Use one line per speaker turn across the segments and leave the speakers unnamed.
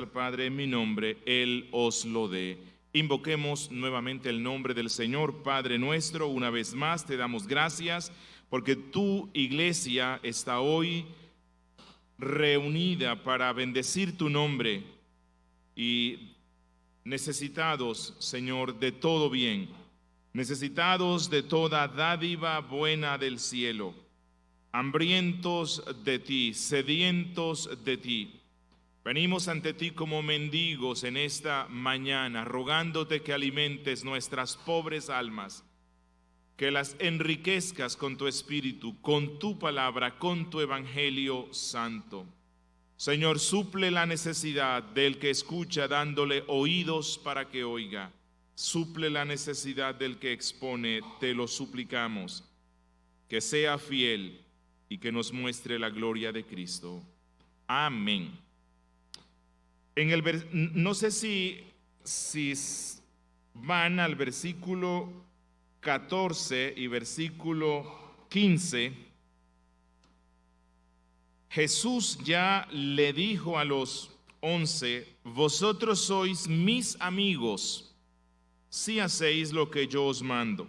al Padre en mi nombre, Él os lo dé. Invoquemos nuevamente el nombre del Señor. Padre nuestro, una vez más te damos gracias porque tu iglesia está hoy reunida para bendecir tu nombre y necesitados, Señor, de todo bien, necesitados de toda dádiva buena del cielo, hambrientos de ti, sedientos de ti. Venimos ante ti como mendigos en esta mañana, rogándote que alimentes nuestras pobres almas, que las enriquezcas con tu espíritu, con tu palabra, con tu evangelio santo. Señor, suple la necesidad del que escucha dándole oídos para que oiga. Suple la necesidad del que expone, te lo suplicamos. Que sea fiel y que nos muestre la gloria de Cristo. Amén. No sé si van al versículo 14 y versículo 15. Jesús ya le dijo a los 11, vosotros sois mis amigos, si hacéis lo que yo os mando.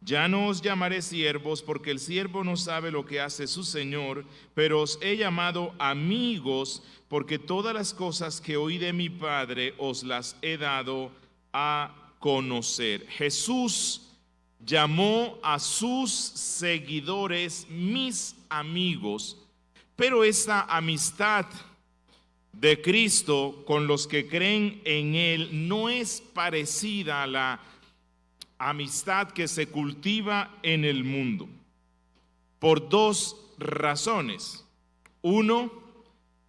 Ya no os llamaré siervos, porque el siervo no sabe lo que hace su Señor, pero os he llamado amigos, porque todas las cosas que oí de mi Padre os las he dado a conocer. Jesús llamó a sus seguidores mis amigos, pero esta amistad de Cristo con los que creen en Él no es parecida a la amistad que se cultiva en el mundo, por dos razones. Uno,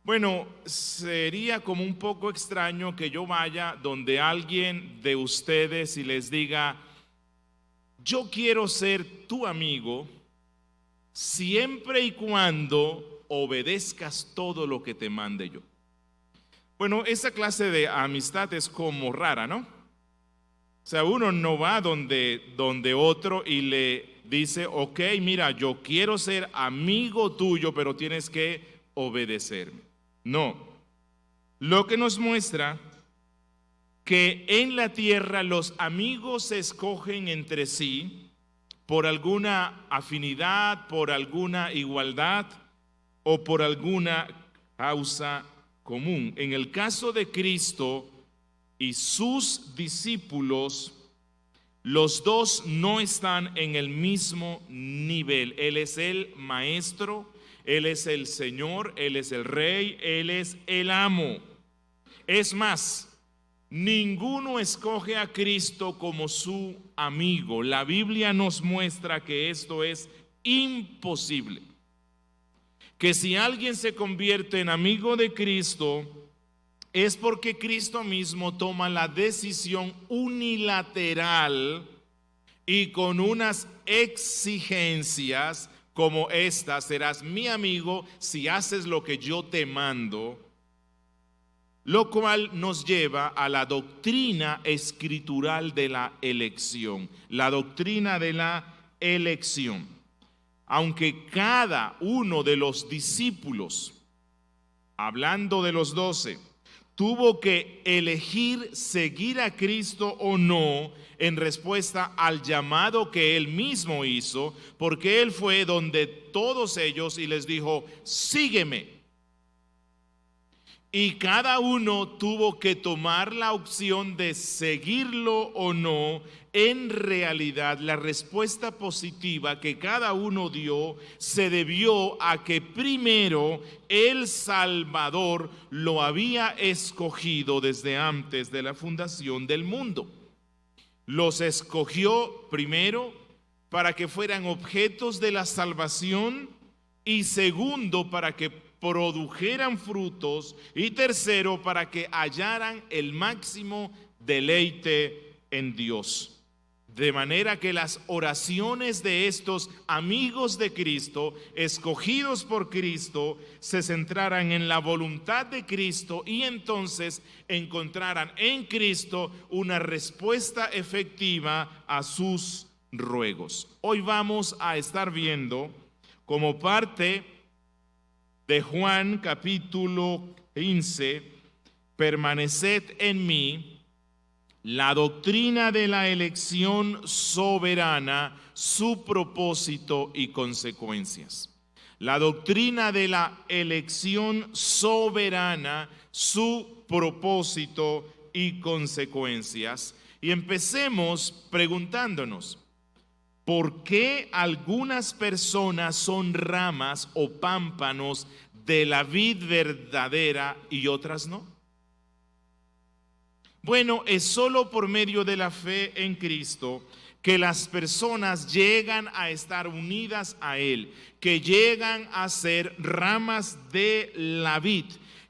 bueno, sería como un poco extraño que yo vaya donde alguien de ustedes y les diga, yo quiero ser tu amigo siempre y cuando obedezcas todo lo que te mande yo. Bueno, esa clase de amistad es como rara, ¿no? O sea, uno no va donde otro y le dice, ok, mira, yo quiero ser amigo tuyo, pero tienes que obedecerme. No. Lo que nos muestra que en la tierra los amigos se escogen entre sí por alguna afinidad, por alguna igualdad o por alguna causa común. En el caso de Cristo y sus discípulos, los dos no están en el mismo nivel. Él es el maestro, Él es el Señor, Él es el Rey, Él es el amo. Es más, ninguno escoge a Cristo como su amigo. La Biblia nos muestra que esto es imposible. Que si alguien se convierte en amigo de Cristo, es porque Cristo mismo toma la decisión unilateral y con unas exigencias como esta: serás mi amigo si haces lo que yo te mando, lo cual nos lleva a la doctrina escritural de la elección. La doctrina de la elección. Aunque cada uno de los discípulos, hablando de los 12, tuvo que elegir seguir a Cristo o no en respuesta al llamado que él mismo hizo, porque él fue donde todos ellos y les dijo, sígueme. Y cada uno tuvo que tomar la opción de seguirlo o no. En realidad, la respuesta positiva que cada uno dio se debió a que primero el Salvador lo había escogido desde antes de la fundación del mundo. Los escogió primero para que fueran objetos de la salvación y segundo para que produjeran frutos y tercero para que hallaran el máximo deleite en Dios. De manera que las oraciones de estos amigos de Cristo, escogidos por Cristo, se centraran en la voluntad de Cristo y entonces encontraran en Cristo una respuesta efectiva a sus ruegos. Hoy vamos a estar viendo como parte de Juan capítulo 15 permaneced en mí, la doctrina de la elección soberana, su propósito y consecuencias. La doctrina de la elección soberana, su propósito y consecuencias. Y empecemos preguntándonos, ¿por qué algunas personas son ramas o pámpanos de la vid verdadera y otras no? Bueno, es solo por medio de la fe en Cristo que las personas llegan a estar unidas a Él, que llegan a ser ramas de la vid,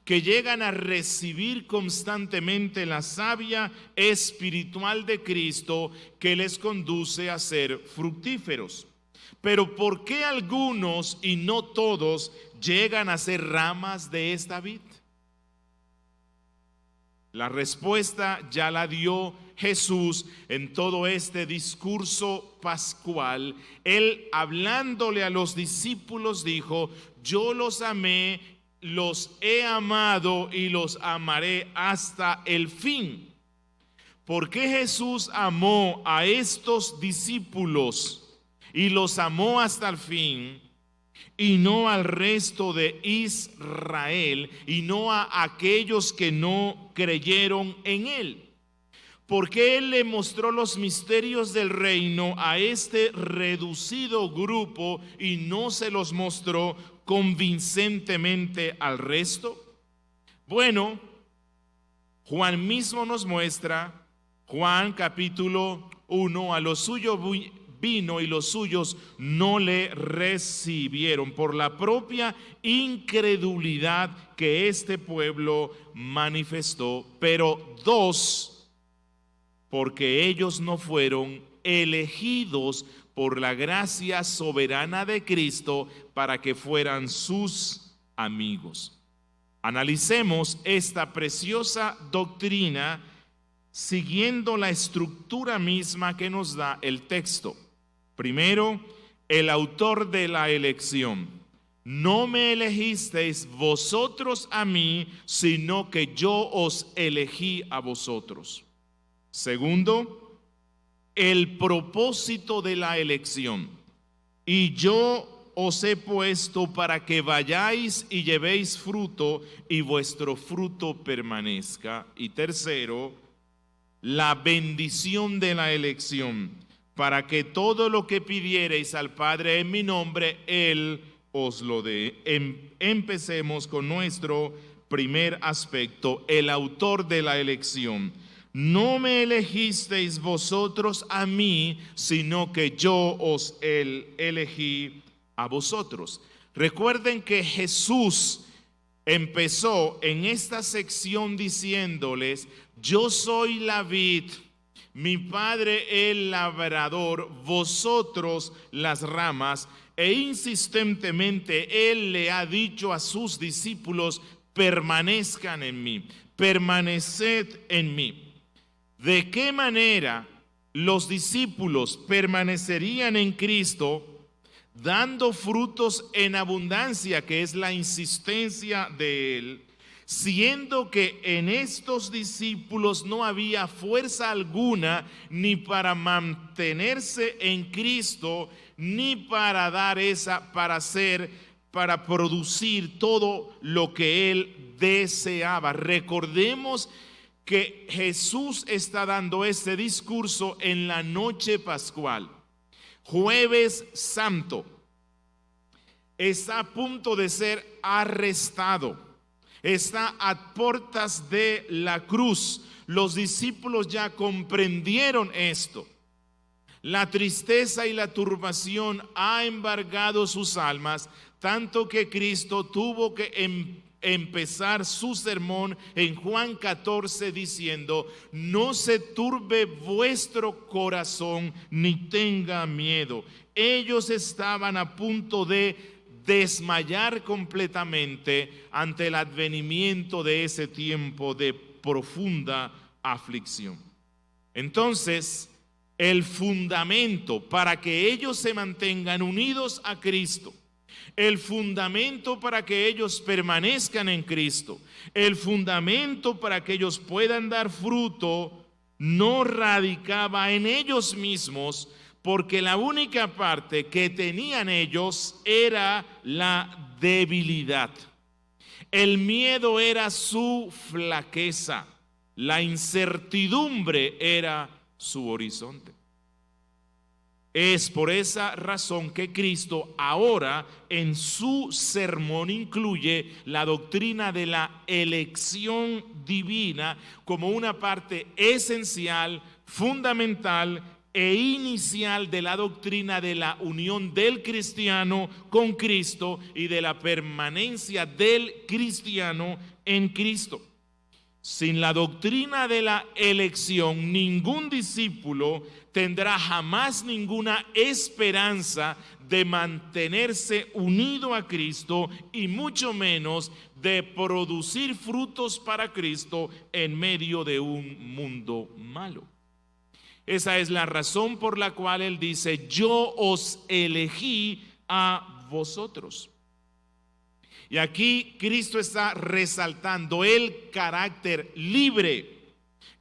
que llegan a recibir constantemente la savia espiritual de Cristo que les conduce a ser fructíferos. Pero ¿por qué algunos y no todos llegan a ser ramas de esta vid? La respuesta ya la dio Jesús en todo este discurso pascual. Él, hablándole a los discípulos, dijo: yo los amé, los he amado y los amaré hasta el fin. ¿Por qué Jesús amó a estos discípulos y los amó hasta el fin, y no al resto de Israel, y no a aquellos que no creyeron en Él? Porque Él le mostró los misterios del reino a este reducido grupo y no se los mostró convincentemente al resto. Bueno, Juan mismo nos muestra, Juan capítulo 1, a lo suyo vino y los suyos no le recibieron por la propia incredulidad que este pueblo manifestó. Pero dos, porque ellos no fueron elegidos por la gracia soberana de Cristo para que fueran sus amigos. Analicemos esta preciosa doctrina siguiendo la estructura misma que nos da el texto. Primero, el autor de la elección. No me elegisteis vosotros a mí, sino que yo os elegí a vosotros. Segundo, el propósito de la elección. Y yo os he puesto para que vayáis y llevéis fruto y vuestro fruto permanezca. Y tercero, la bendición de la elección, para que todo lo que pidiereis al Padre en mi nombre, Él os lo dé. Empecemos con nuestro primer aspecto, el autor de la elección. No me elegisteis vosotros a mí, sino que yo os elegí a vosotros. Recuerden que Jesús empezó en esta sección diciéndoles: yo soy la vid, mi Padre el labrador, vosotros las ramas. E insistentemente Él le ha dicho a sus discípulos: permanezcan en mí, permaneced en mí. ¿De qué manera los discípulos permanecerían en Cristo? Dando frutos en abundancia, que es la insistencia de Él, siendo que en estos discípulos no había fuerza alguna ni para mantenerse en Cristo, ni para dar para producir todo lo que Él deseaba. Recordemos que Jesús está dando este discurso en la noche pascual. Jueves Santo, está a punto de ser arrestado, está a puertas de la cruz. Los discípulos ya comprendieron esto. La tristeza y la turbación ha embargado sus almas, tanto que Cristo tuvo que empezar su sermón en Juan 14 diciendo: no se turbe vuestro corazón ni tenga miedo. Ellos estaban a punto de desmayar completamente ante el advenimiento de ese tiempo de profunda aflicción. Entonces, el fundamento para que ellos se mantengan unidos a Cristo, El fundamento para que ellos permanezcan en Cristo, el fundamento para que ellos puedan dar fruto, no radicaba en ellos mismos, porque la única parte que tenían ellos era la debilidad. El miedo era su flaqueza, la incertidumbre era su horizonte. Es por esa razón que Cristo ahora en su sermón incluye la doctrina de la elección divina como una parte esencial, fundamental e inicial de la doctrina de la unión del cristiano con Cristo y de la permanencia del cristiano en Cristo. Sin la doctrina de la elección, ningún discípulo tendrá jamás ninguna esperanza de mantenerse unido a Cristo y mucho menos de producir frutos para Cristo en medio de un mundo malo. Esa es la razón por la cual Él dice: yo os elegí a vosotros. Y aquí Cristo está resaltando el carácter libre,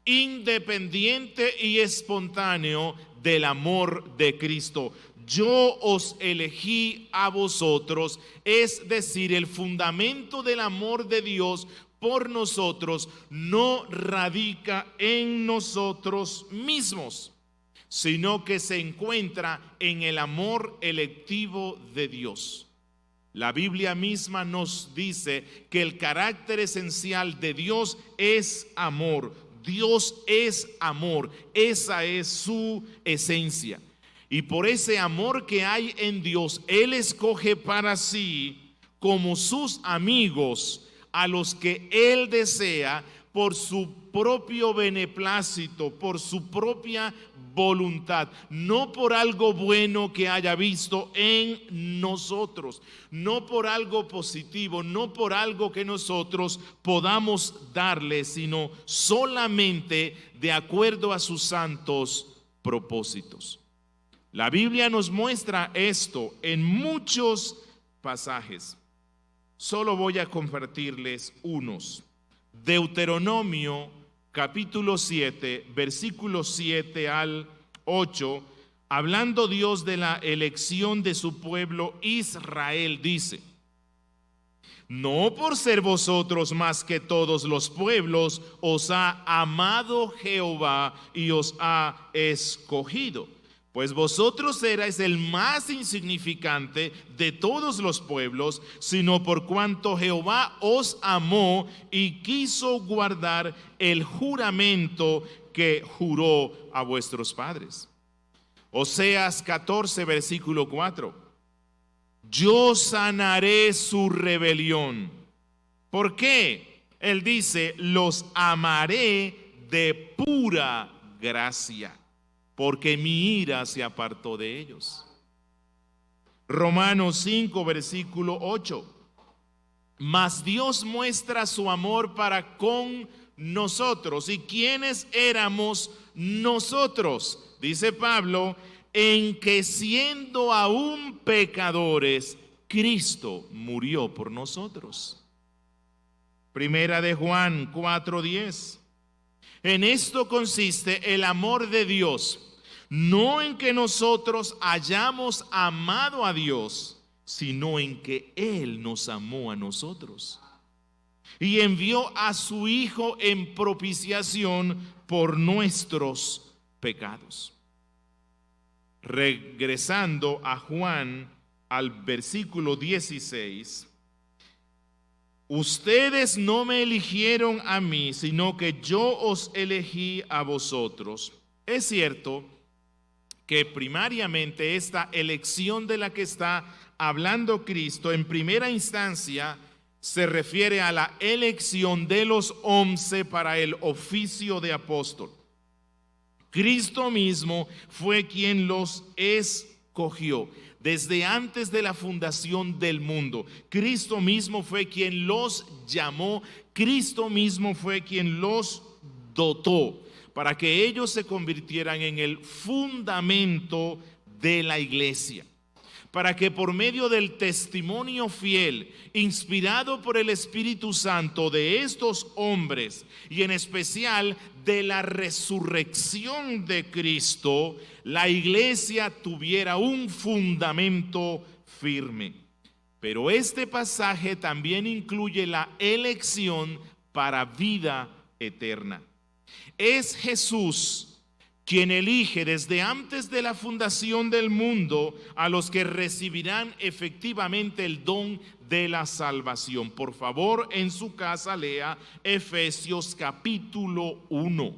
independiente y espontáneo del amor de Cristo. Yo os elegí a vosotros, es decir, el fundamento del amor de Dios por nosotros no radica en nosotros mismos, sino que se encuentra en el amor electivo de Dios. La Biblia misma nos dice que el carácter esencial de Dios es amor. Dios es amor, esa es su esencia. Y por ese amor que hay en Dios, Él escoge para sí como sus amigos a los que Él desea por su propio beneplácito, por su propia voluntad, no por algo bueno que haya visto en nosotros, no por algo positivo, no por algo que nosotros podamos darle, sino solamente de acuerdo a sus santos propósitos. La Biblia nos muestra esto en muchos pasajes. Solo voy a compartirles unos. Deuteronomio capítulo 7, versículos 7 al 8, hablando Dios de la elección de su pueblo Israel, dice: no por ser vosotros más que todos los pueblos os ha amado Jehová y os ha escogido, pues vosotros erais el más insignificante de todos los pueblos, sino por cuanto Jehová os amó y quiso guardar el juramento que juró a vuestros padres. Oseas 14, versículo 4. Yo sanaré su rebelión. ¿Por qué? Él dice: los amaré de pura gracia, porque mi ira se apartó de ellos. Romanos 5, versículo 8. Mas Dios muestra su amor para con nosotros. ¿Y quiénes éramos nosotros? Dice Pablo: en que siendo aún pecadores, Cristo murió por nosotros. Primera de Juan 4:10. En esto consiste el amor de Dios, no en que nosotros hayamos amado a Dios, sino en que Él nos amó a nosotros y envió a su Hijo en propiciación por nuestros pecados. Regresando a Juan, al versículo 16, ustedes no me eligieron a mí, sino que yo os elegí a vosotros. Es cierto que primariamente esta elección de la que está hablando Cristo en primera instancia se refiere a la elección de los 11 para el oficio de apóstol. Cristo mismo fue quien los escogió desde antes de la fundación del mundo. Cristo mismo fue quien los llamó, Cristo mismo fue quien los dotó para que ellos se convirtieran en el fundamento de la iglesia. para que por medio del testimonio fiel, inspirado por el Espíritu Santo de estos hombres, y en especial de la resurrección de Cristo, la iglesia tuviera un fundamento firme. Pero este pasaje también incluye la elección para vida eterna. Es Jesús quien elige desde antes de la fundación del mundo a los que recibirán efectivamente el don de la salvación. Por favor, en su casa lea Efesios capítulo 1.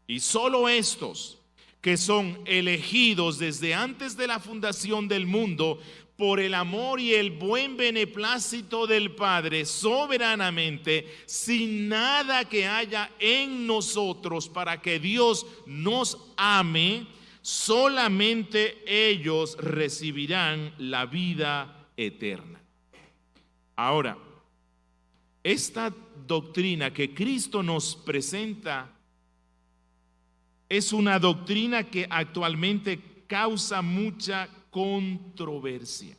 Y solo estos que son elegidos desde antes de la fundación del mundo por el amor y el buen beneplácito del Padre, soberanamente, sin nada que haya en nosotros para que Dios nos ame, solamente ellos recibirán la vida eterna. Ahora, esta doctrina que Cristo nos presenta es una doctrina que actualmente causa mucha controversia.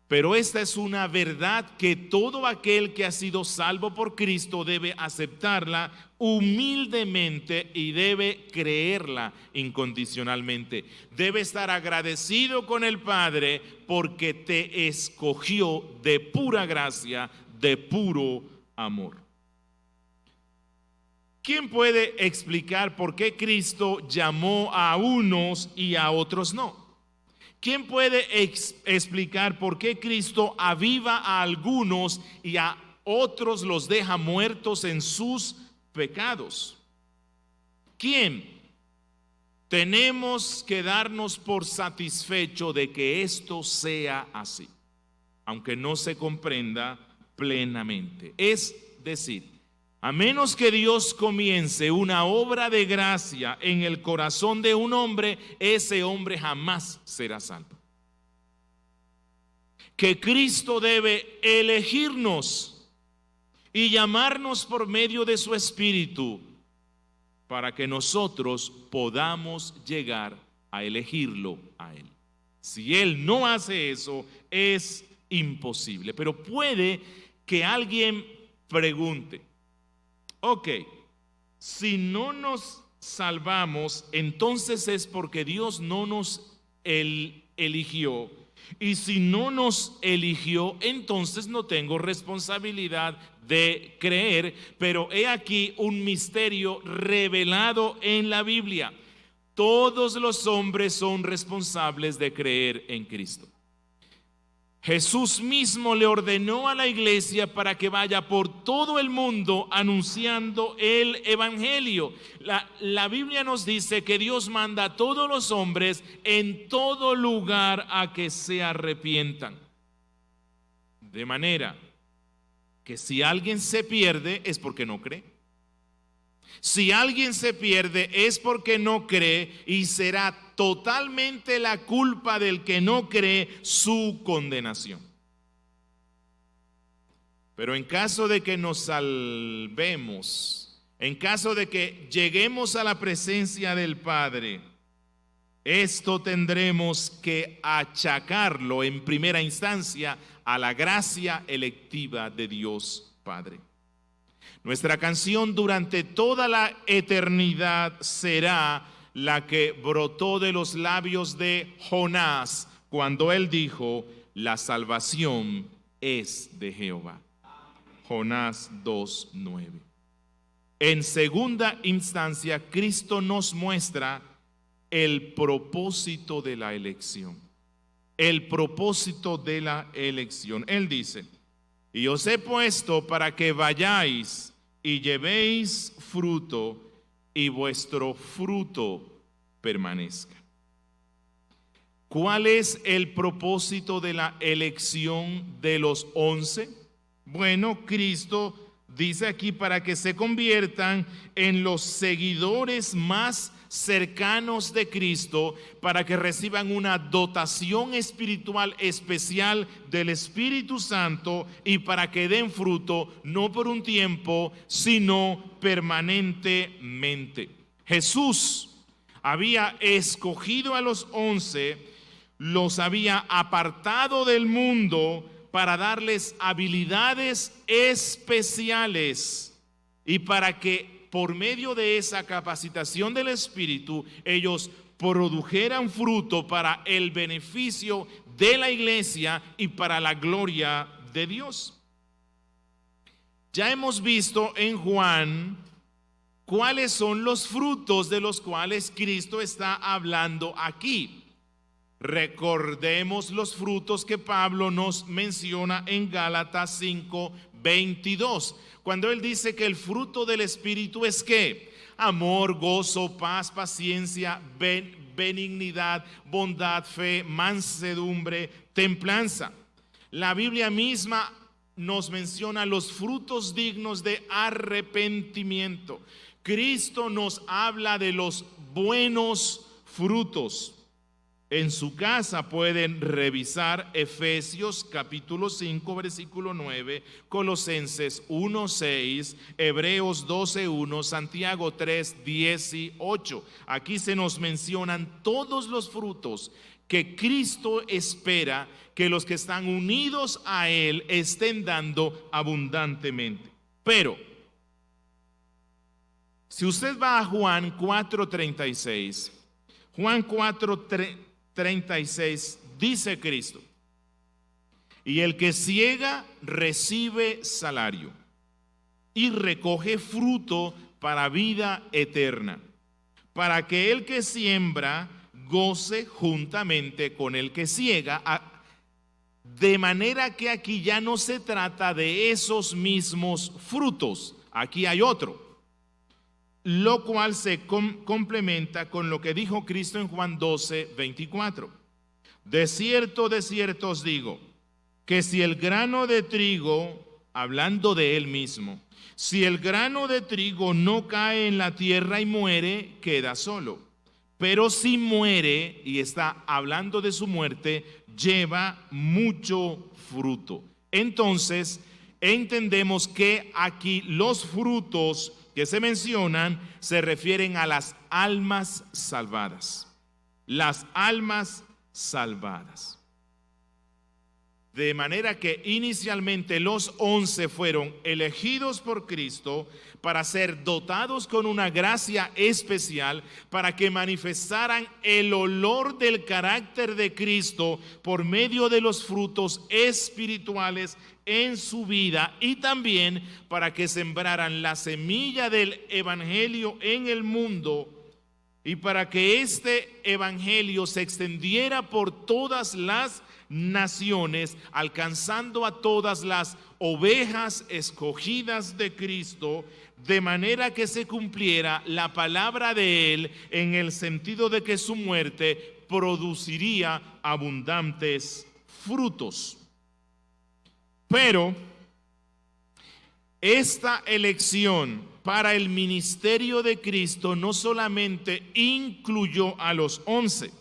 Pero esta es una verdad que todo aquel que ha sido salvo por Cristo debe aceptarla humildemente y debe creerla incondicionalmente. Debe estar agradecido con el Padre porque te escogió de pura gracia, de puro amor. ¿Quién puede explicar por qué Cristo llamó a unos y a otros no? ¿Quién puede explicar por qué Cristo aviva a algunos y a otros los deja muertos en sus pecados? ¿Quién? Tenemos que darnos por satisfecho de que esto sea así, aunque no se comprenda plenamente. Es decir, a menos que Dios comience una obra de gracia en el corazón de un hombre, ese hombre jamás será salvo. Que Cristo debe elegirnos y llamarnos por medio de su Espíritu para que nosotros podamos llegar a elegirlo a Él. Si Él no hace eso, es imposible. Pero puede que alguien pregunte: ok, si no nos salvamos, entonces es porque Dios no nos eligió. Y si no nos eligió, entonces no tengo responsabilidad de creer. Pero he aquí un misterio revelado en la Biblia. Todos los hombres son responsables de creer en Cristo. Jesús mismo le ordenó a la iglesia para que vaya por todo el mundo anunciando el evangelio. La Biblia nos dice que Dios manda a todos los hombres en todo lugar a que se arrepientan. De manera que si alguien se pierde es porque no cree. Si alguien se pierde es porque no cree, y será totalmente la culpa del que no cree su condenación. Pero en caso de que nos salvemos, en caso de que lleguemos a la presencia del Padre, esto tendremos que achacarlo en primera instancia a la gracia electiva de Dios Padre. Nuestra canción durante toda la eternidad será la que brotó de los labios de Jonás cuando él dijo: la salvación es de Jehová. Jonás 2:9. En segunda instancia, Cristo nos muestra el propósito de la elección. El propósito de la elección. Él dice: y os he puesto para que vayáis y llevéis fruto, y vuestro fruto permanezca. ¿Cuál es el propósito de la elección de los 11? Bueno, Cristo dice aquí para que se conviertan en los seguidores más cercanos de Cristo, para que reciban una dotación espiritual especial del Espíritu Santo y para que den fruto no por un tiempo, sino permanentemente. Jesús había escogido a los 11 los había apartado del mundo para darles habilidades especiales y para que por medio de esa capacitación del Espíritu ellos produjeran fruto para el beneficio de la iglesia y para la gloria de Dios. Ya hemos visto en Juan cuáles son los frutos de los cuales Cristo está hablando aquí. Recordemos los frutos que Pablo nos menciona en Gálatas 5:22, cuando él dice que el fruto del Espíritu es ¿qué? Amor, gozo, paz, paciencia, benignidad, bondad, fe, mansedumbre, templanza. La Biblia misma nos menciona los frutos dignos de arrepentimiento. Cristo nos habla de los buenos frutos. En su casa pueden revisar Efesios capítulo 5 versículo 9, Colosenses 1:6, Hebreos 12:1, Santiago 3:18. Aquí se nos mencionan todos los frutos que Cristo espera que los que están unidos a Él estén dando abundantemente. Pero si usted va a Juan 4:36, Juan 4:36 dice Cristo: y el que siega recibe salario y recoge fruto para vida eterna, para que el que siembra goce juntamente con el que siega. De manera que aquí ya no se trata de esos mismos frutos, aquí hay otro, lo cual se complementa con lo que dijo Cristo en Juan 12:24. De cierto os digo, que si el grano de trigo, hablando de él mismo, si el grano de trigo no cae en la tierra y muere, queda solo. Pero si muere, y está hablando de su muerte, lleva mucho fruto. Entonces, entendemos que aquí los frutos que se mencionan se refieren a las almas salvadas. Las almas salvadas. De manera que inicialmente los 11 fueron elegidos por Cristo para ser dotados con una gracia especial, para que manifestaran el olor del carácter de Cristo por medio de los frutos espirituales en su vida, y también para que sembraran la semilla del evangelio en el mundo, y para que este evangelio se extendiera por todas las naciones, alcanzando a todas las ovejas escogidas de Cristo, de manera que se cumpliera la palabra de Él, en el sentido de que su muerte produciría abundantes frutos. Pero esta elección para el ministerio de Cristo no solamente incluyó a los 11,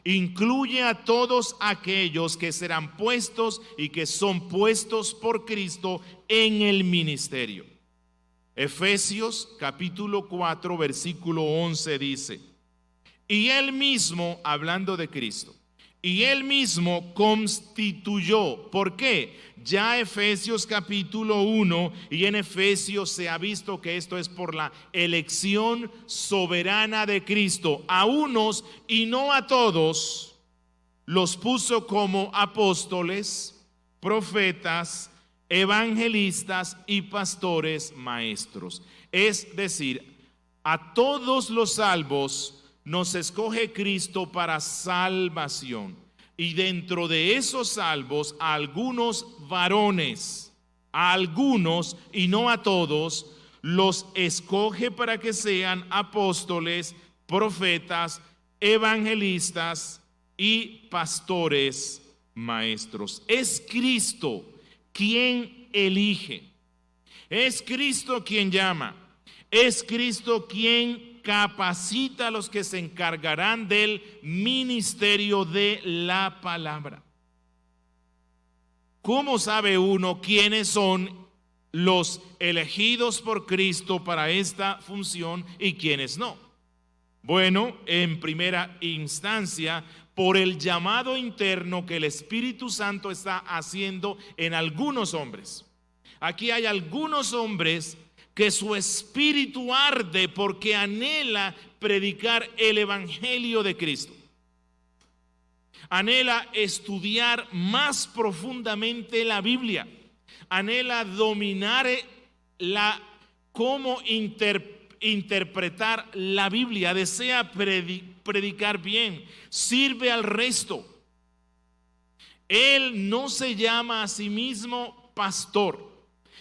incluye a todos aquellos que serán puestos y que son puestos por Cristo en el ministerio. Efesios capítulo 4 versículo 11 dice: y él mismo, hablando de Cristo, y él mismo constituyó. ¿Por qué? Ya Efesios capítulo 1 y en Efesios se ha visto que esto es por la elección soberana de Cristo. A unos y no a todos los puso como apóstoles, profetas, evangelistas y pastores maestros. Es decir, a todos los salvos nos escoge Cristo para salvación, y dentro de esos salvos a algunos varones, a algunos y no a todos, los escoge para que sean apóstoles, profetas, evangelistas y pastores maestros. Es Cristo quien elige, es Cristo quien llama, es Cristo quien capacita a los que se encargarán del ministerio de la palabra. ¿Cómo sabe uno quiénes son los elegidos por Cristo para esta función y quiénes no? Bueno, en primera instancia, por el llamado interno que el Espíritu Santo está haciendo en algunos hombres. Aquí hay algunos hombres que su espíritu arde porque anhela predicar el Evangelio de Cristo. Anhela estudiar más profundamente la Biblia. Anhela dominar cómo interpretar la Biblia. Desea predicar bien. Sirve al resto. Él no se llama a sí mismo pastor.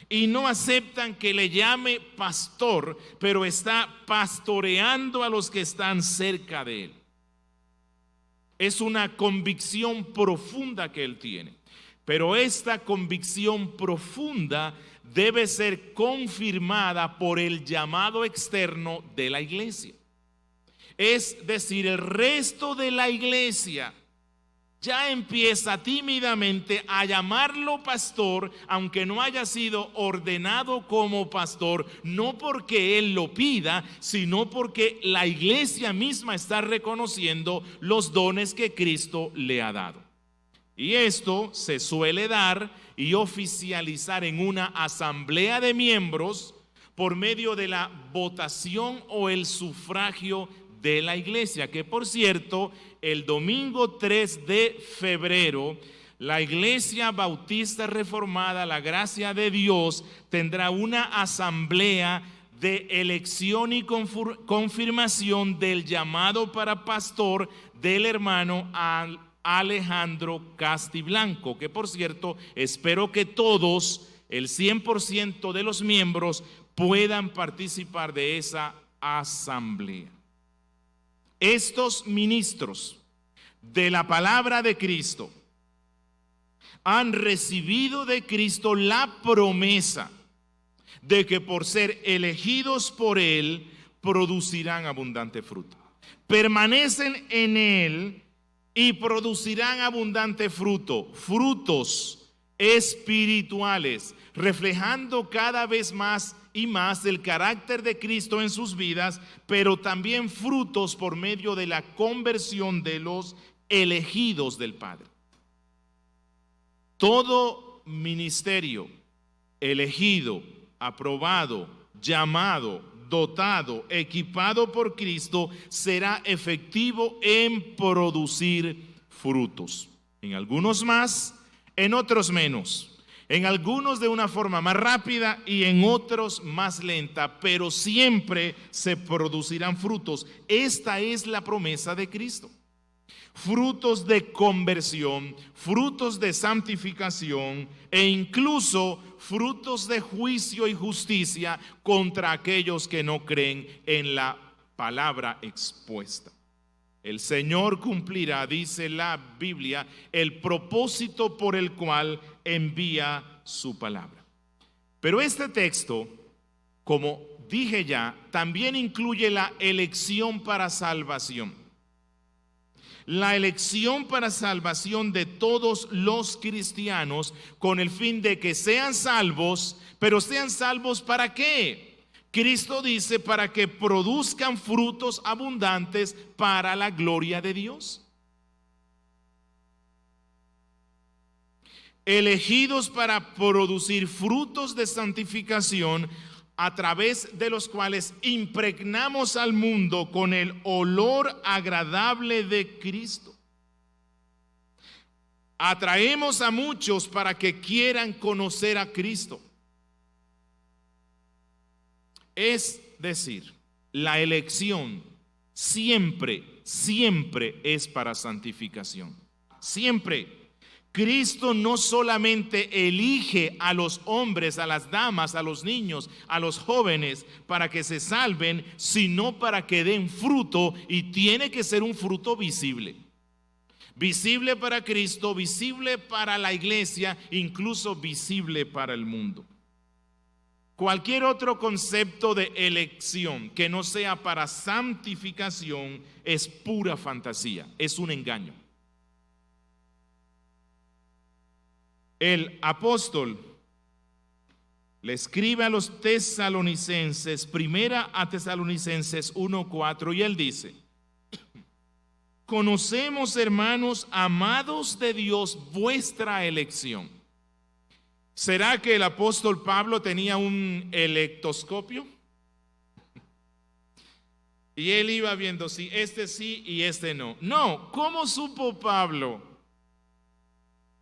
Y no aceptan que le llame pastor, pero está pastoreando a los que están cerca de él. Es una convicción profunda que él tiene. Pero esta convicción profunda debe ser confirmada por el llamado externo de la iglesia. Es decir, el resto de la iglesia ya empieza tímidamente a llamarlo pastor, aunque no haya sido ordenado como pastor, no porque él lo pida, sino porque la iglesia misma está reconociendo los dones que Cristo le ha dado. Y esto se suele dar y oficializar en una asamblea de miembros por medio de la votación o el sufragio de la iglesia, que por cierto, el domingo 3 de febrero, la Iglesia Bautista Reformada, la Gracia de Dios, tendrá una asamblea de elección y confirmación del llamado para pastor del hermano Alejandro Castiblanco, que por cierto, espero que todos, el 100% de los miembros, puedan participar de esa asamblea. Estos ministros de la palabra de Cristo han recibido de Cristo la promesa de que por ser elegidos por Él producirán abundante fruto. Permanecen en Él y producirán abundante fruto, frutos espirituales, reflejando cada vez más y más el carácter de Cristo en sus vidas, pero también frutos por medio de la conversión de los elegidos del Padre. Todo ministerio elegido, aprobado, llamado, dotado, equipado por Cristo será efectivo en producir frutos. En algunos más, en otros menos. En algunos de una forma más rápida y en otros más lenta, pero siempre se producirán frutos. Esta es la promesa de Cristo. Frutos de conversión, frutos de santificación e incluso frutos de juicio y justicia contra aquellos que no creen en la palabra expuesta. El Señor cumplirá, dice la Biblia, el propósito por el cual envía su palabra. Pero este texto, como dije ya, también incluye la elección para salvación. La elección para salvación de todos los cristianos con el fin de que sean salvos, pero sean salvos ¿para qué? Cristo dice para que produzcan frutos abundantes para la gloria de Dios. Elegidos para producir frutos de santificación a través de los cuales impregnamos al mundo con el olor agradable de Cristo. Atraemos a muchos para que quieran conocer a Cristo. Es decir, la elección siempre es para santificación. Siempre. Cristo no solamente elige a los hombres, a las damas, a los niños, a los jóvenes para que se salven, sino para que den fruto, y tiene que ser un fruto visible. Visible para Cristo, visible para la iglesia, incluso visible para el mundo. Cualquier otro concepto de elección que no sea para santificación es pura fantasía, es un engaño. El apóstol le escribe a los tesalonicenses, primera a Tesalonicenses 1:4, y él dice: conocemos, hermanos amados de Dios, vuestra elección. ¿Será que el apóstol Pablo tenía un electroscopio? Y él iba viendo si este sí y este no. No, ¿cómo supo Pablo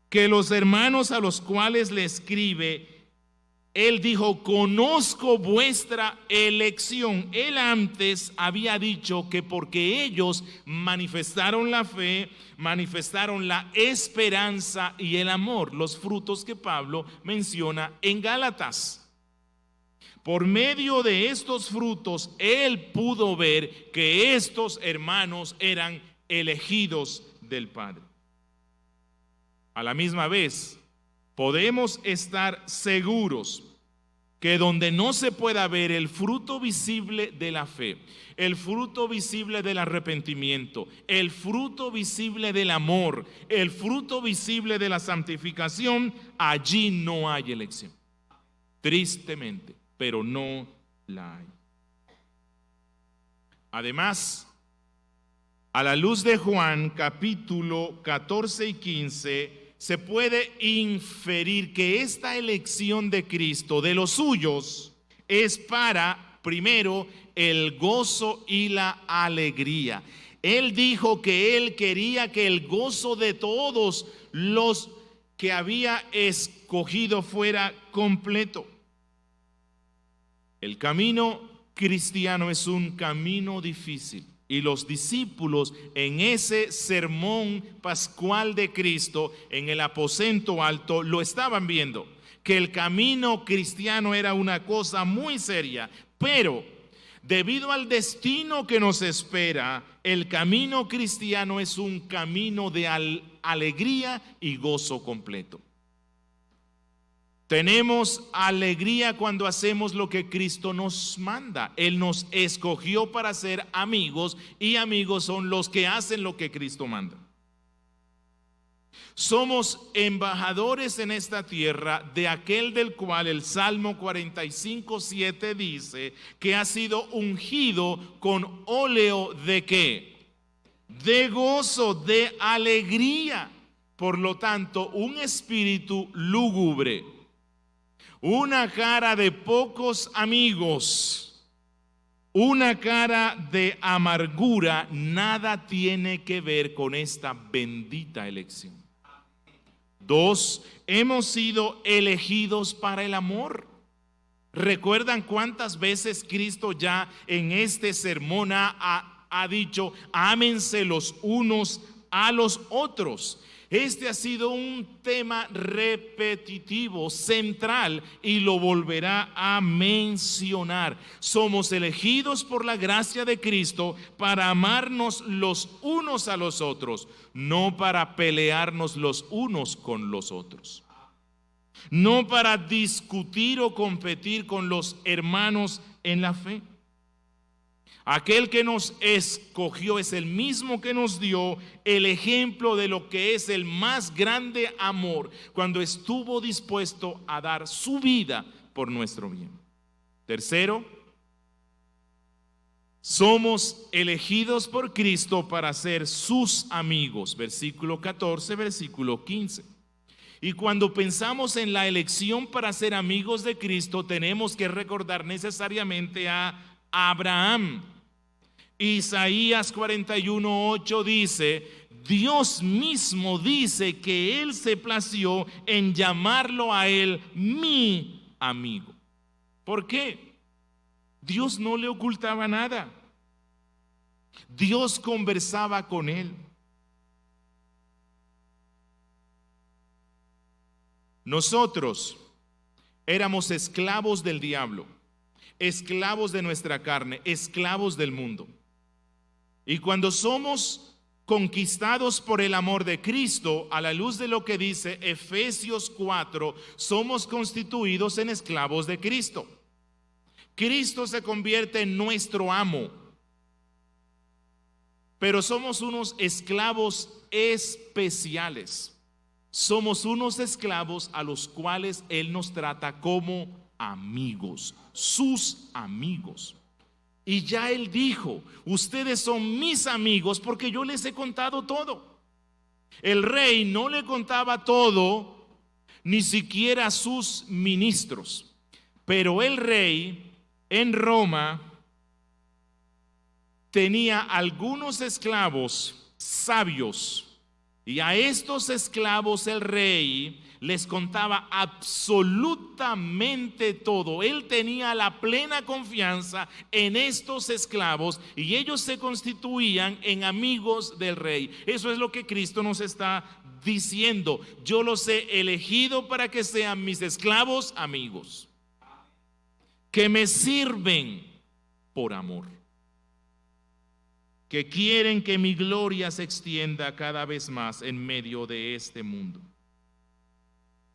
que los hermanos a los cuales le escribe, él dijo, conozco vuestra elección? Él antes había dicho que porque ellos manifestaron la fe, manifestaron la esperanza y el amor, los frutos que Pablo menciona en Gálatas. Por medio de estos frutos, él pudo ver que estos hermanos eran elegidos del Padre. A la misma vez, podemos estar seguros que donde no se pueda ver el fruto visible de la fe, el fruto visible del arrepentimiento, el fruto visible del amor, el fruto visible de la santificación, allí no hay elección. Tristemente, pero no la hay. Además, a la luz de Juan capítulo 14 y 15, se puede inferir que esta elección de Cristo, de los suyos, es para, primero, el gozo y la alegría. Él dijo que él quería que el gozo de todos los que había escogido fuera completo. El camino cristiano es un camino difícil. Y los discípulos en ese sermón pascual de Cristo en el aposento alto lo estaban viendo, que el camino cristiano era una cosa muy seria, pero debido al destino que nos espera, el camino cristiano es un camino de alegría y gozo completo. Tenemos alegría cuando hacemos lo que Cristo nos manda. Él nos escogió para ser amigos, y amigos son los que hacen lo que Cristo manda. Somos embajadores en esta tierra de aquel del cual el Salmo 45:7 dice que ha sido ungido con óleo de ¿qué? De gozo, de alegría. Por lo tanto, un espíritu lúgubre, una cara de pocos amigos, una cara de amargura, nada tiene que ver con esta bendita elección. 2, hemos sido elegidos para el amor. ¿Recuerdan cuántas veces Cristo ya en este sermón ha dicho, ámense los unos a los otros? Este ha sido un tema repetitivo, central, y lo volverá a mencionar. Somos elegidos por la gracia de Cristo para amarnos los unos a los otros, no para pelearnos los unos con los otros, no para discutir o competir con los hermanos en la fe. Aquel que nos escogió es el mismo que nos dio el ejemplo de lo que es el más grande amor, cuando estuvo dispuesto a dar su vida por nuestro bien. Tercero, somos elegidos por Cristo para ser sus amigos. Versículo 14, versículo 15. Y cuando pensamos en la elección para ser amigos de Cristo, tenemos que recordar necesariamente a Abraham. Isaías 41:8 dice, Dios mismo dice que Él se plació en llamarlo a él mi amigo. ¿Por qué? Dios no le ocultaba nada. Dios conversaba con él. Nosotros éramos esclavos del diablo, esclavos de nuestra carne, esclavos del mundo. Y cuando somos conquistados por el amor de Cristo, a la luz de lo que dice Efesios 4, somos constituidos en esclavos de Cristo. Cristo se convierte en nuestro amo, pero somos unos esclavos especiales. Somos unos esclavos a los cuales Él nos trata como amigos, sus amigos. Y ya él dijo, ustedes son mis amigos porque yo les he contado todo. El rey no le contaba todo, ni siquiera a sus ministros. Pero el rey en Roma tenía algunos esclavos sabios, y a estos esclavos el rey les contaba absolutamente todo. Él tenía la plena confianza en estos esclavos y ellos se constituían en amigos del rey. Eso es lo que Cristo nos está diciendo. Yo los he elegido para que sean mis esclavos amigos, que me sirven por amor, que quieren que mi gloria se extienda cada vez más en medio de este mundo.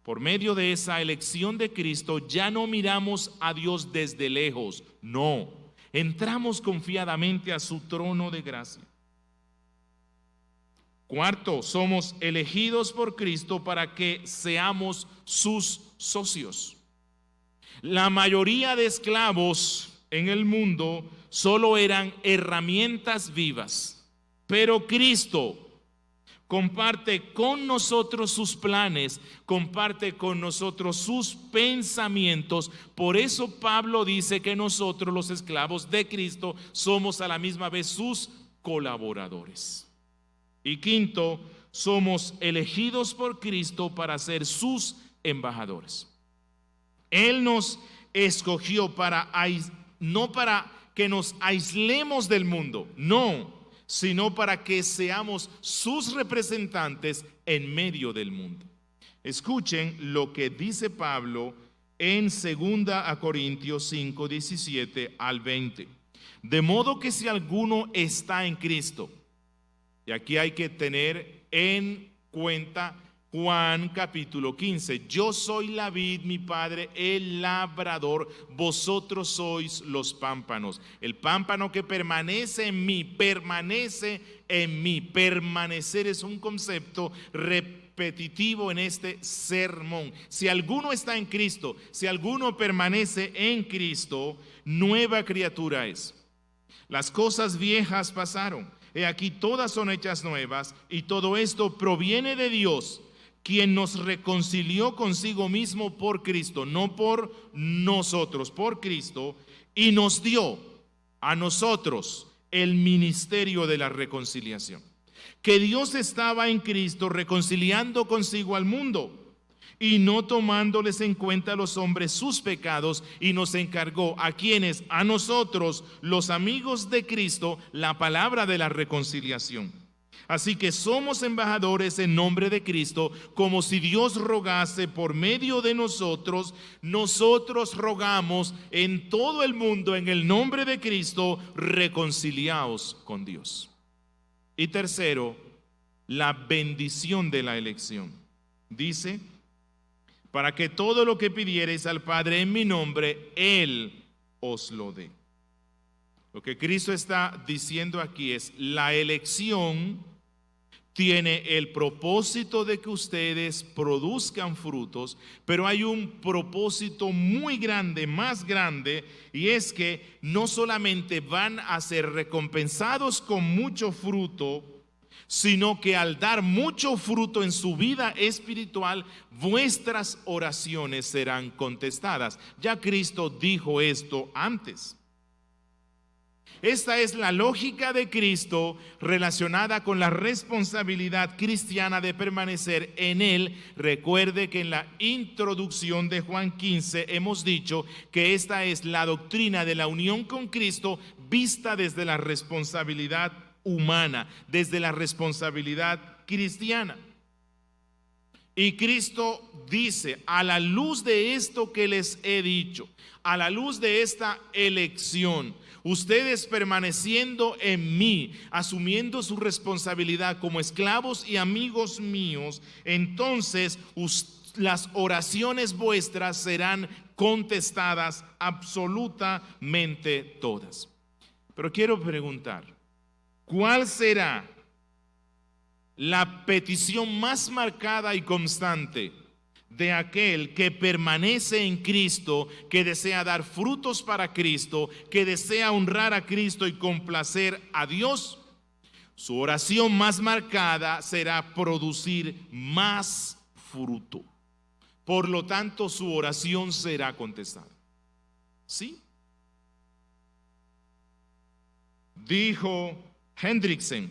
Por medio de esa elección de Cristo ya no miramos a Dios desde lejos, no, entramos confiadamente a su trono de gracia. Cuarto, somos elegidos por Cristo para que seamos sus socios. La mayoría de esclavos en el mundo solo eran herramientas vivas, pero Cristo comparte con nosotros sus planes, comparte con nosotros sus pensamientos. Por eso Pablo dice que nosotros, los esclavos de Cristo, somos a la misma vez sus colaboradores. Y quinto, somos elegidos por Cristo para ser sus embajadores. Él nos escogió no para que nos aislemos del mundo, no, sino para que seamos sus representantes en medio del mundo. Escuchen lo que dice Pablo en 2 Corintios 5, 17 al 20. De modo que si alguno está en Cristo, y aquí hay que tener en cuenta Juan capítulo 15, yo soy la vid, mi padre el labrador, vosotros sois los pámpanos. El pámpano que permanece en mí, permanece en mí. Permanecer es un concepto repetitivo en este sermón. Si alguno está en Cristo, si alguno permanece en Cristo, nueva criatura es. Las cosas viejas pasaron, he aquí todas son hechas nuevas, y todo esto proviene de Dios, quien nos reconcilió consigo mismo por Cristo, no por nosotros, por Cristo, y nos dio a nosotros el ministerio de la reconciliación. Que Dios estaba en Cristo reconciliando consigo al mundo y no tomándoles en cuenta a los hombres sus pecados, y nos encargó a quienes, a nosotros, los amigos de Cristo, la palabra de la reconciliación. Así que somos embajadores en nombre de Cristo, como si Dios rogase por medio de nosotros. Nosotros rogamos en todo el mundo en el nombre de Cristo, reconciliaos con Dios. Y tercero, la bendición de la elección. Dice, para que todo lo que pidiereis al Padre en mi nombre, Él os lo dé. Lo que Cristo está diciendo aquí es, la elección tiene el propósito de que ustedes produzcan frutos, pero hay un propósito muy grande, más grande, y es que no solamente van a ser recompensados con mucho fruto, sino que al dar mucho fruto en su vida espiritual, vuestras oraciones serán contestadas. Ya Cristo dijo esto antes. Esta es la lógica de Cristo relacionada con la responsabilidad cristiana de permanecer en Él. Recuerde que en la introducción de Juan 15 hemos dicho que esta es la doctrina de la unión con Cristo vista desde la responsabilidad humana, desde la responsabilidad cristiana. Y Cristo dice, a la luz de esto que les he dicho, a la luz de esta elección, ustedes permaneciendo en mí, asumiendo su responsabilidad como esclavos y amigos míos, entonces las oraciones vuestras serán contestadas absolutamente todas. Pero quiero preguntar, ¿cuál será la petición más marcada y constante de aquel que permanece en Cristo, que desea dar frutos para Cristo, que desea honrar a Cristo y complacer a Dios, su oración más marcada será producir más fruto. Por lo tanto, su oración será contestada. ¿Sí? Dijo Hendrickson: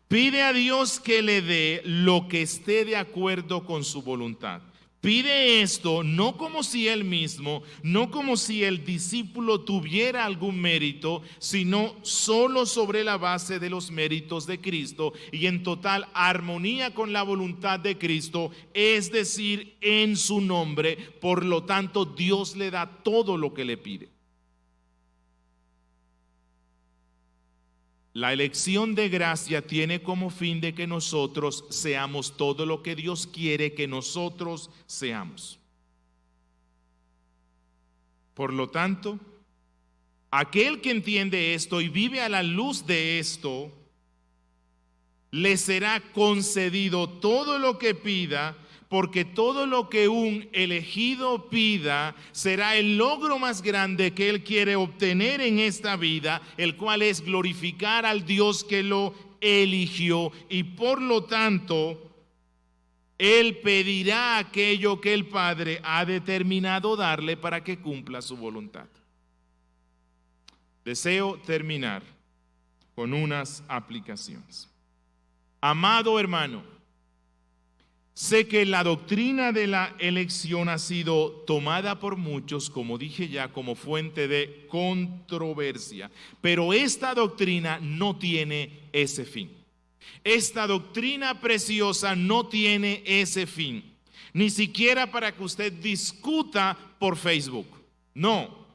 pide a Dios que le dé lo que esté de acuerdo con su voluntad. Pide esto no como si él mismo, no como si el discípulo tuviera algún mérito, sino solo sobre la base de los méritos de Cristo y en total armonía con la voluntad de Cristo, es decir, en su nombre. Por lo tanto, Dios le da todo lo que le pide. La elección de gracia tiene como fin de que nosotros seamos todo lo que Dios quiere que nosotros seamos. Por lo tanto, aquel que entiende esto y vive a la luz de esto, le será concedido todo lo que pida, porque todo lo que un elegido pida será el logro más grande que él quiere obtener en esta vida, el cual es glorificar al Dios que lo eligió, y por lo tanto él pedirá aquello que el Padre ha determinado darle para que cumpla su voluntad. Deseo terminar con unas aplicaciones. Amado hermano, sé que la doctrina de la elección ha sido tomada por muchos, como dije ya, como fuente de controversia, pero esta doctrina no tiene ese fin. Esta doctrina preciosa no tiene ese fin, ni siquiera para que usted discuta por Facebook. No,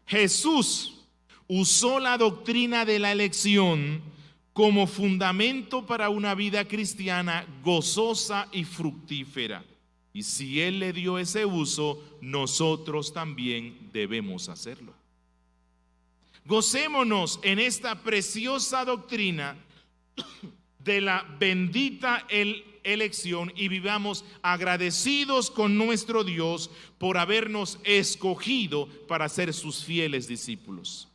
Jesús usó la doctrina de la elección como fundamento para una vida cristiana gozosa y fructífera. Y si Él le dio ese uso, nosotros también debemos hacerlo. Gocémonos en esta preciosa doctrina de la bendita elección y vivamos agradecidos con nuestro Dios por habernos escogido para ser sus fieles discípulos.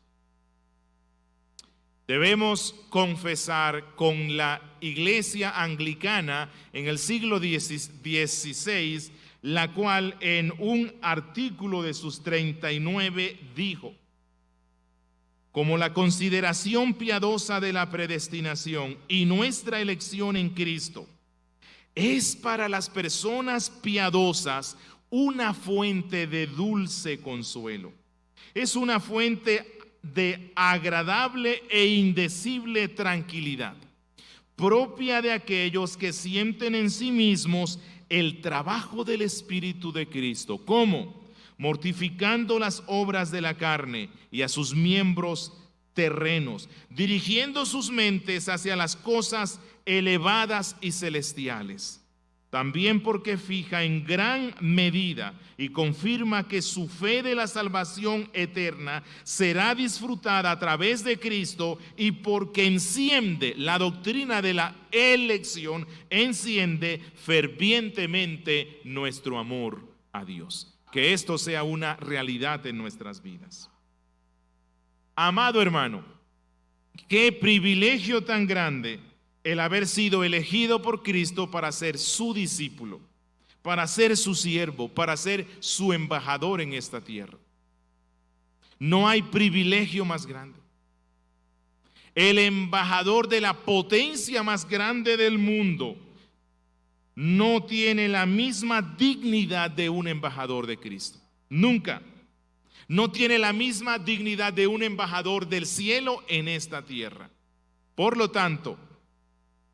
Debemos confesar con la iglesia anglicana en el siglo XVI, la cual en un artículo de sus 39 dijo: como la consideración piadosa de la predestinación y nuestra elección en Cristo es para las personas piadosas una fuente de dulce consuelo, es una fuente de agradable e indecible tranquilidad, propia de aquellos que sienten en sí mismos el trabajo del Espíritu de Cristo. ¿Cómo? Mortificando las obras de la carne y a sus miembros terrenos, dirigiendo sus mentes hacia las cosas elevadas y celestiales. También porque fija en gran medida y confirma que su fe de la salvación eterna será disfrutada a través de Cristo, y porque enciende la doctrina de la elección, enciende fervientemente nuestro amor a Dios. Que esto sea una realidad en nuestras vidas. Amado hermano, qué privilegio tan grande el haber sido elegido por Cristo para ser su discípulo, para ser su siervo, para ser su embajador en esta tierra. No hay privilegio más grande. El embajador de la potencia más grande del mundo no tiene la misma dignidad de un embajador de Cristo. Nunca. No tiene la misma dignidad de un embajador del cielo en esta tierra. Por lo tanto,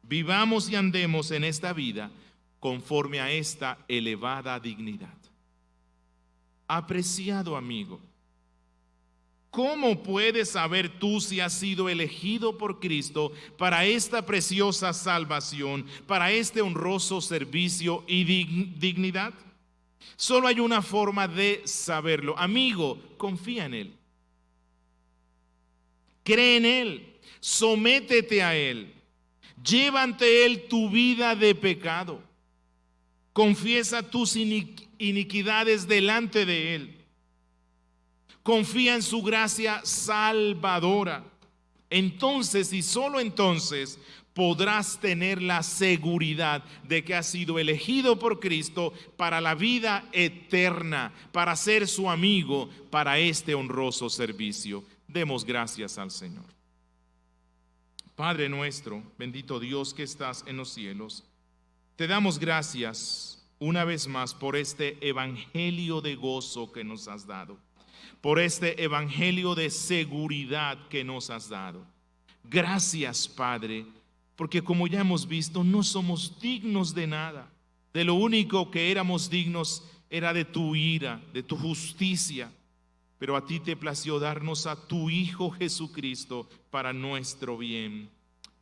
vivamos y andemos en esta vida conforme a esta elevada dignidad. Apreciado amigo, ¿cómo puedes saber tú si has sido elegido por Cristo para esta preciosa salvación, para este honroso servicio y dignidad? Solo hay una forma de saberlo. Amigo, confía en Él. Cree en Él. Sométete a Él. Lleva ante Él tu vida de pecado. Confiesa tus iniquidades delante de Él. Confía en su gracia salvadora. Entonces y solo entonces podrás tener la seguridad de que has sido elegido por Cristo para la vida eterna, para ser su amigo, para este honroso servicio. Demos gracias al Señor. Padre nuestro, bendito Dios que estás en los cielos, te damos gracias una vez más por este evangelio de gozo que nos has dado, por este evangelio de seguridad que nos has dado. Gracias, Padre, porque como ya hemos visto, no somos dignos de nada. De lo único que éramos dignos era de tu ira, de tu justicia. Pero a ti te plació darnos a tu Hijo Jesucristo para nuestro bien.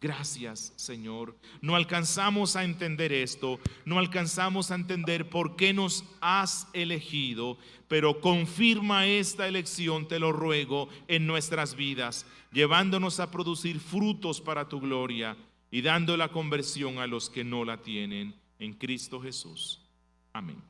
Gracias, Señor. No alcanzamos a entender esto, no alcanzamos a entender por qué nos has elegido, pero confirma esta elección, te lo ruego, en nuestras vidas, llevándonos a producir frutos para tu gloria y dando la conversión a los que no la tienen. En Cristo Jesús. Amén.